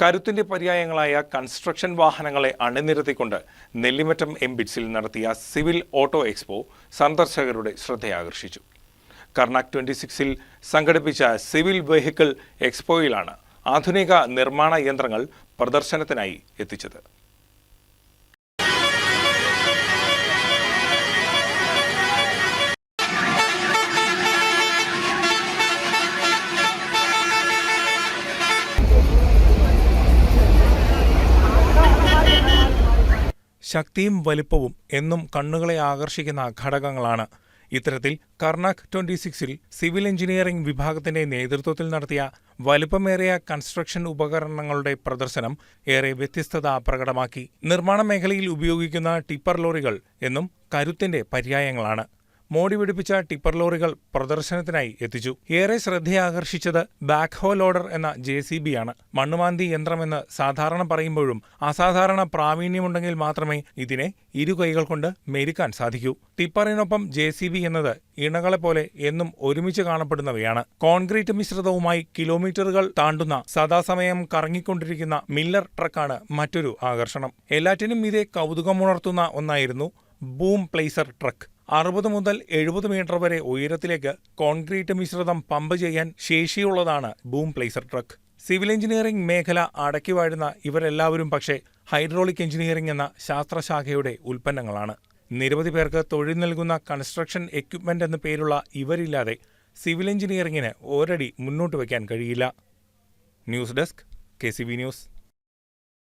കരുത്തിന്റെ പര്യായങ്ങളായ construction വാഹനങ്ങളെ അണിനിരത്തിക്കൊണ്ട് നെല്ലിമറ്റം എംബിറ്റ്സിൽ നടത്തിയ civil auto expo സന്ദർശകരുടെ ശ്രദ്ധയാകർഷിച്ചു. കർണാക് 26-ൽ സംഘടിപ്പിച്ച സിവിൽ വെഹിക്കിൾ എക്സ്പോയിലാണ് ആധുനിക നിർമ്മാണ യന്ത്രങ്ങൾ പ്രദർശനത്തിനായി എത്തിച്ചത്. ശക്തിയും വലിപ്പവും എന്നും കണ്ണുകളെ ആകർഷിക്കുന്ന ഘടകങ്ങളാണ്. ഇത്തരത്തിൽ കർണാക് 26-ൽ സിവിൽ എഞ്ചിനീയറിംഗ് വിഭാഗത്തിന്റെ നേതൃത്വത്തിൽ നടത്തിയ വലിപ്പമേറിയ കൺസ്ട്രക്ഷൻ ഉപകരണങ്ങളുടെ പ്രദർശനം ഏറെ വ്യത്യസ്തത പ്രകടമാക്കി. നിർമ്മാണ മേഖലയിൽ ഉപയോഗിക്കുന്ന ടിപ്പർ ലോറികൾ എന്നും കരുത്തിന്റെ പര്യായങ്ങളാണ്. മോടി പിടിപ്പിച്ച ടിപ്പർ ലോറികൾ പ്രദർശനത്തിനായി എത്തിച്ചു. ഏറെ ശ്രദ്ധയാകർഷിച്ചത് ബാക്ക്ഹോ ലോഡർ എന്ന JCB-യാണ്. മണ്ണുമാന്തി യന്ത്രമെന്ന് സാധാരണ പറയുമ്പോഴും അസാധാരണ പ്രാവീണ്യമുണ്ടെങ്കിൽ മാത്രമേ ഇതിനെ ഇരുകൈകൾ കൊണ്ട് മെരുക്കാൻ സാധിക്കൂ. ടിപ്പറിനൊപ്പം JCB എന്നത് ഇണകളെപ്പോലെ എന്നും ഒരുമിച്ച് കാണപ്പെടുന്നവയാണ്. കോൺക്രീറ്റ് മിശ്രിതവുമായി കിലോമീറ്ററുകൾ താണ്ടുന്ന സദാസമയം കറങ്ങിക്കൊണ്ടിരിക്കുന്ന മില്ലർ ട്രക്കാണ് മറ്റൊരു ആകർഷണം. എല്ലാറ്റിനും ഇതേ കൗതുകമുണർത്തുന്ന ഒന്നായിരുന്നു ബൂം പ്ലേസർ ട്രക്ക്. 60 മുതൽ 70 മീറ്റർ വരെ ഉയരത്തിലേക്ക് കോൺക്രീറ്റ് മിശ്രിതം പമ്പ് ചെയ്യാൻ ശേഷിയുള്ളതാണ് boom placer truck. Civil engineering മേഖല അടക്കി വാഴുന്ന ഇവരെല്ലാവരും പക്ഷേ ഹൈഡ്രോളിക് എഞ്ചിനീയറിംഗ് എന്ന ശാസ്ത്രശാഖയുടെ ഉൽപ്പന്നങ്ങളാണ്. നിരവധി പേർക്ക് തൊഴിൽ നൽകുന്ന കൺസ്ട്രക്ഷൻ എക്യുപ്മെന്റ് എന്ന പേരുള്ള ഇവരില്ലാതെ സിവിൽ എഞ്ചിനീയറിംഗിന് ഒരടി മുന്നോട്ട് വയ്ക്കാൻ കഴിയില്ല. News desk KCV news.